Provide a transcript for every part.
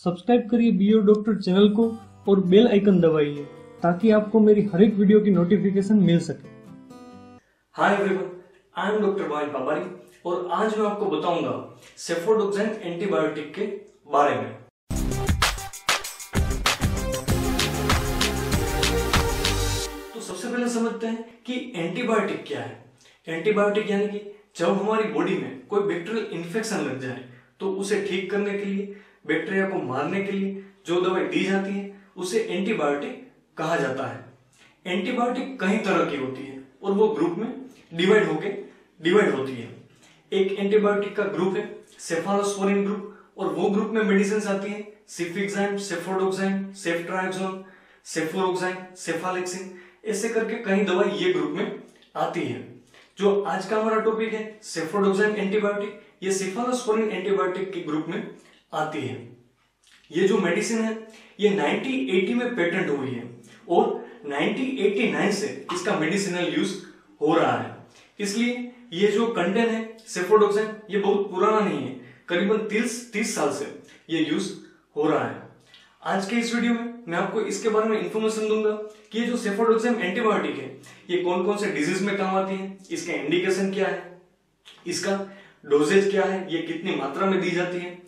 Subscribe करिए BO doctor channel को और बेल आइकन दबाइए ताकि आपको मेरी हर एक वीडियो की नोटिफिकेशन मिल सके। Hi everyone, I am doctor Wahid Babari और आज मैं आपको बताऊंगा सेफोडोक्साइन एंटीबायोटिक के बारे में। तो सबसे पहले समझते हैं कि एंटीबायोटिक क्या है। एंटीबायोटिक यानी कि जब हमारी बॉडी में कोई बैक्टीरियल इन्फेक्शन लग जाए तो उसे ठीक करने के लिए, बैक्टीरिया को मारने के लिए जो दवाई दी जाती है उसे एंटीबायोटिक कहा जाता है। एंटीबायोटिक कई तरह की होती है और वो ग्रुप में डिवाइड होती है। एक एंटीबायोटिक का ग्रुप है सेफालोस्पोरिन ग्रुप और वो ग्रुप में मेडिसिन आती है सिफिक्साइम, सेफोडोक्साइन, सेफ्ट्राइक्सोन, सेफोरोक्साइन, सेफालेक्सिन, ऐसे करके कई दवाई ये ग्रुप में आती है। जो आज का हमारा टॉपिक है सेफोडोक्साइन एंटीबायोटिक, ये सेफालोस्पोरिन एंटीबायोटिक के ग्रुप में आती है। ये जो मेडिसिन है ये 1980 में पेटेंट हुई है और 1989 से इसका मेडिसिनल यूज हो रहा है। इसलिए ये जो कंटेंट है सेफोडोक्साइन ये बहुत पुराना नहीं है, करीबन 30 साल से ये यूज हो रहा है। आज के इस वीडियो में मैं आपको इसके बारे में इंफॉर्मेशन दूंगा कि ये जो सेफोडोक्साइन एंटीबायोटिक है ये कौन कौन से डिजीज में काम आती है, इसके इंडिकेशन क्या है, इसका डोजेज क्या है, ये कितनी मात्रा में दी जाती है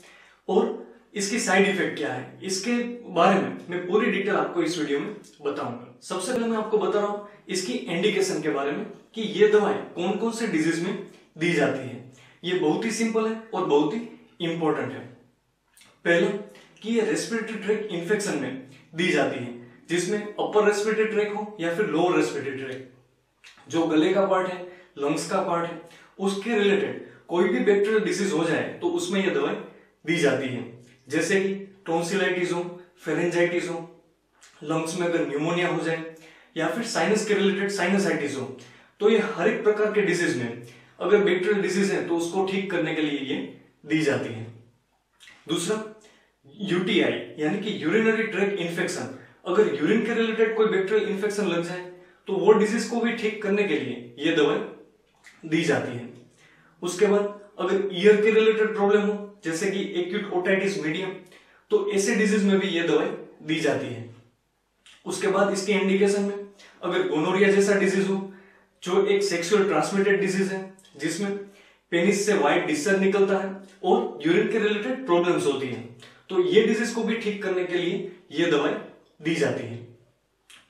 और इसकी साइड इफेक्ट क्या है, इसके बारे में मैं पूरी डिटेल आपको इस वीडियो में बताऊंगा। सबसे पहले मैं आपको बता रहा हूं इसकी इंडिकेशन के बारे में कि ये दवाई कौन कौन से डिजीज में दी जाती है। ये बहुत ही सिंपल है और बहुत ही इंपॉर्टेंट है। पहले कि ये रेस्पिरेटरी ट्रैक इन्फेक्शन में दी जाती है, जिसमें अपर रेस्पिरेटरी ट्रैक हो या फिर लोअर रेस्पिरेटरी ट्रैक, जो गले का पार्ट है, लंग्स का पार्ट है, उसके रिलेटेड कोई भी बैक्टीरियल डिसीज हो जाए तो उसमें यह दवाई दी जाती है। जैसे कि टॉन्सिलाइटिस हो, फेरेंजाइटिस हो, लंग्स में अगर न्यूमोनिया हो जाए या फिर साइनस के रिलेटेड साइनसाइटिस हो, तो ये हर एक प्रकार के डिसीज में अगर बैक्टीरियल डिसीज है तो उसको ठीक करने के लिए ये दी जाती है। दूसरा यूटीआई यानी कि यूरिनरी ट्रैक इन्फेक्शन, अगर यूरिन के रिलेटेड कोई बैक्टीरियल इन्फेक्शन लग जाए तो वो डिजीज को भी ठीक करने के लिए ये दवाई दी जाती है। उसके बाद अगर ईयर के रिलेटेड प्रॉब्लम हो जैसे कि एक्यूट ओटाइटिस मीडिया, तो ऐसे डिजीज में भी ये दवाई दी जाती है। उसके बाद इसके इंडिकेशन में अगर गोनोरिया जैसा डिजीज हो, जो एक सेक्सुअल ट्रांसमिटेड डिजीज है जिसमें पेनिस से व्हाइट डिस्चार्ज निकलता है और यूरिन के रिलेटेड प्रॉब्लम्स होती है, तो ये डिजीज को भी ठीक करने के लिए ये दवाई दी जाती है।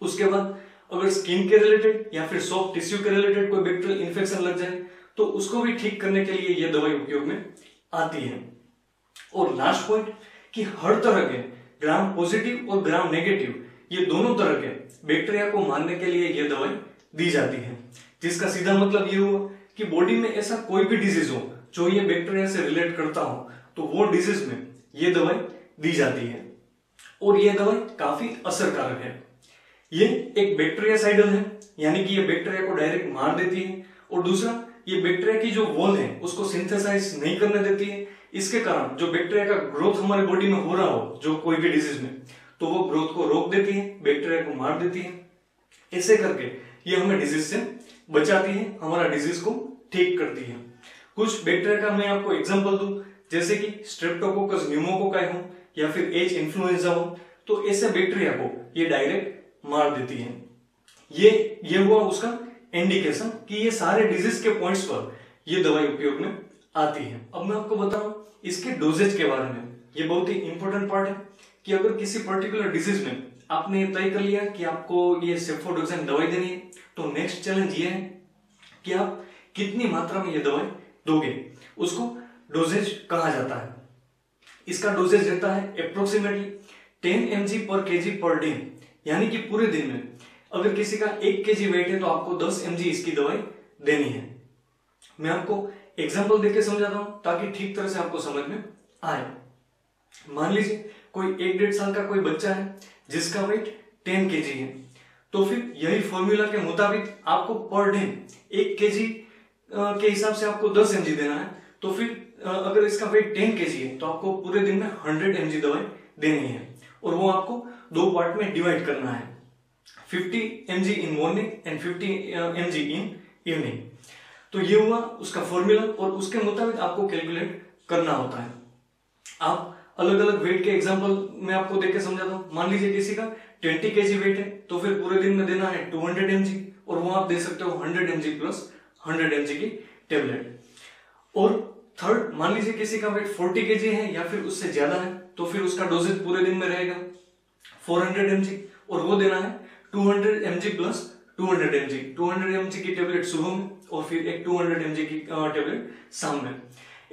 उसके बाद अगर स्किन के रिलेटेड या फिर सॉफ्ट टिश्यू के रिलेटेड कोई बैक्टीरियल इन्फेक्शन लग जाए तो उसको भी ठीक करने के लिए ये दवाई उपयोग में आती है। और लास्ट पॉइंट कि हर तरह के ग्राम पॉजिटिव और ग्राम नेगेटिव, ये दोनों तरह के बैक्टीरिया को मारने के लिए ये दवाई दी जाती है, जिसका सीधा मतलब ये हुआ कि बॉडी में ऐसा कोई भी डिजीज हो जो ये बैक्टीरिया से रिलेट करता हो तो वो डिजीज में ये दवाई दी जाती है और ये दवाई काफी असरकारक है। ये एक बैक्टीरियासाइडल है यानी कि ये बैक्टीरिया को डायरेक्ट मार देती है और दूसरा ये बैक्टीरिया की जो वॉल है उसको सिंथेसाइज नहीं करने देती है। इसके कारण जो बैक्टीरिया का ग्रोथ हमारे बॉडी में हो रहा हो जो कोई भी डिजीज में, तो वो ग्रोथ को रोक देती है, बैक्टीरिया को मार देती है। ऐसे करके ये हमें डिजीज से बचाती है, हमारा डिजीज को ठीक करती है। कुछ बैक्टीरिया का मैं आपको एग्जांपल दूं, जैसे कि स्ट्रेप्टोकोकस न्यूमोकोकाई हो या फिर एच इन्फ्लुएंजा हो, तो ऐसे बैक्टीरिया को ये डायरेक्ट मार देती है। ये हुआ उसका इंडिकेशन कि ये सारे डिजीज के पॉइंट्स पर ये दवाई उपयोग में आती है। अब मैं आपको बता रहा हूं इसके डोजेज के बारे में। ये बहुत ही इंपॉर्टेंट पार्ट है कि अगर किसी पर्टिकुलर डिजीज में आपने तय कर लिया कि आपको ये सेफोडोक्साइन दवाई देनी है, तो नेक्स्ट चैलेंज ये है कि आप कितनी मात्रा में ये दवाई दोगे, उसको डोजेज कहा जाता है। इसका डोजेज रहता है अप्रोक्सीमेटली 10 mg पर kg पर डे, यानी कि पूरे दिन में अगर किसी का 1 kg वेट है तो आपको 10 mg इसकी दवाई देनी है। मैं आपको एग्जांपल देके समझाता हूं ताकि ठीक तरह से आपको समझ में आए। मान लीजिए कोई 1-1.5 साल का कोई बच्चा है जिसका वेट 10 kg है, तो फिर यही फॉर्मूला के मुताबिक आपको पर डे 1 kg के हिसाब से आपको 10 mg देना है। तो फिर अगर इसका वेट 10 kg है तो आपको पूरे दिन में 100 mg दवाई देनी है और वो आपको 2 पार्ट में डिवाइड करना है, 50 mg in morning and 50 mg in evening. तो ये हुआ उसका फॉर्मूला और उसके मुताबिक आपको कैलकुलेट करना होता है। आप अलग अलग वेट के एग्जांपल मैं आपको देख के समझाता हूँ। मान लीजिए किसी का 20 kg वेट है, तो फिर पूरे दिन में देना है 200 mg, और वो आप दे सकते हो 100 mg प्लस 100 mg की टेबलेट। और थर्ड, मान लीजिए किसी का वेट 40 kg है या फिर उससे ज्यादा है, तो फिर उसका डोजेज पूरे दिन में रहेगा 400 mg, और वो देना है 200 mg प्लस 200 mg। 200 mg की टेबलेट सुबह में और फिर एक 200 mg की टेबलेट शाम में।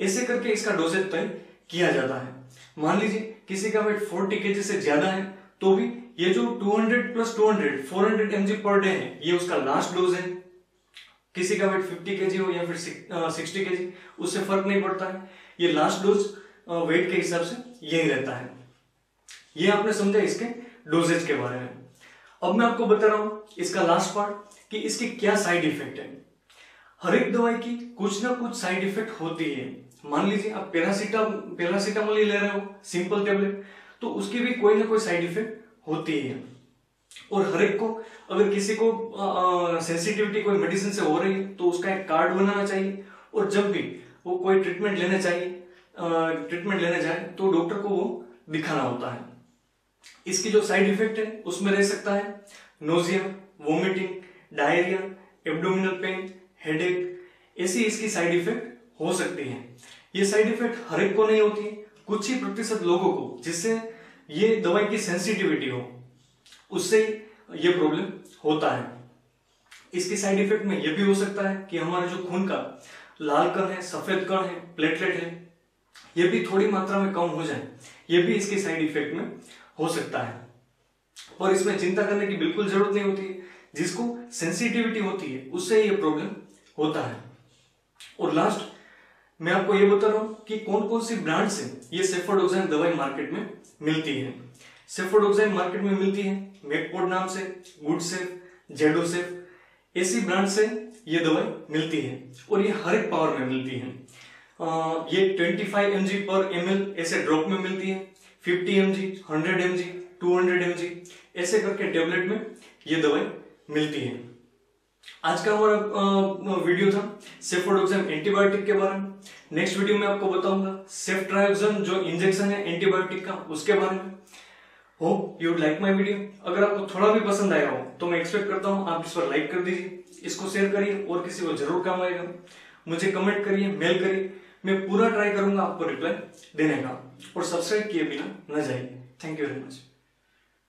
ऐसे करके इसका डोजेज तय किया जाता है। मान लीजिए किसी का वेट 40 kg से ज्यादा है, तो भी ये जो 200 प्लस 200 400 mg पर डे है, ये उसका लास्ट डोज है। किसी का वेट 50 kg हो या फिर 60 kg, उससे फर्क नहीं पड़ता है, ये लास्ट डोज वेट के हिसाब से यही रहता है। ये आपने समझा इसके डोजेज के बारे में। अब मैं आपको बता रहा हूं इसका लास्ट पार्ट कि इसके क्या साइड इफेक्ट है। हर एक दवाई की कुछ ना कुछ साइड इफेक्ट होती है। मान लीजिए आप पैरासीटामोल ले रहे हो, सिंपल टेबलेट, तो उसकी भी कोई ना कोई साइड इफेक्ट होती है। और हर एक को, अगर किसी को सेंसिटिविटी कोई मेडिसिन से हो रही है, तो उसका एक कार्ड बनाना चाहिए, और जब भी वो कोई ट्रीटमेंट लेने जाए तो डॉक्टर को वो दिखाना होता है। इसकी जो साइड इफेक्ट है उसमें रह सकता है nausea, vomiting, diarrhoea, abdominal pain, headache, ऐसी इसकी साइड इफेक्ट हो सकती है। ये साइड इफेक्ट हर एक को नहीं होती है, कुछ ही प्रतिशत लोगों को, जिससे ये दवाई की सेंसिटिविटी हो, उससे ये प्रॉब्लम होता है। इसकी साइड इफेक्ट में यह भी हो सकता है कि हमारा जो खून का लाल कण है, सफेद कण है, प्लेटलेट है, ये भी थोड़ी मात्रा में कम हो जाए, ये भी इसकी साइड इफेक्ट में हो सकता है। और इसमें चिंता करने की बिल्कुल जरूरत नहीं होती है, जिसको सेंसिटिविटी होती है उससे ये प्रॉब्लम होता है। और लास्ट मैं आपको ये बता रहा हूं कि कौन कौन सी ब्रांड से ये सेफोडोक्साइन दवाई मार्केट में मिलती है। सेफोडोक्साइन मार्केट में मिलती है मेकपोड नाम से, गुडसेफ, जेडोसेफ, ऐसी ब्रांड से ये दवाई मिलती है, और ये हर एक पावर में मिलती है। ये 25 mg पर ml ऐसे ड्रॉप में मिलती है, 50 mg, 100 mg, 200 mg, ऐसे करके टेबलेट में ये दवाई मिलती है। आज का हमारा वीडियो था सेफोडोक्साइन एंटीबायोटिक के बारे में। नेक्स्ट वीडियो में आपको बताऊंगा सेफ्ट्रायोक्साइन जो इंजेक्शन है एंटीबायोटिक का, उसके बारे में। Hope you like my video. अगर आपको थोड़ा भी पसंद आया हो तो मैं एक्सपेक्ट करता हूं आप इस पर लाइक कर दीजिए, इसको शेयर करिए, और किसी को जरूर काम आएगा। मुझे कमेंट करिए, मेल करिए, मैं पूरा ट्राई करूंगा आपको रिप्लाई देने का। और सब्सक्राइब किए बिना न जाइए। Thank you very much.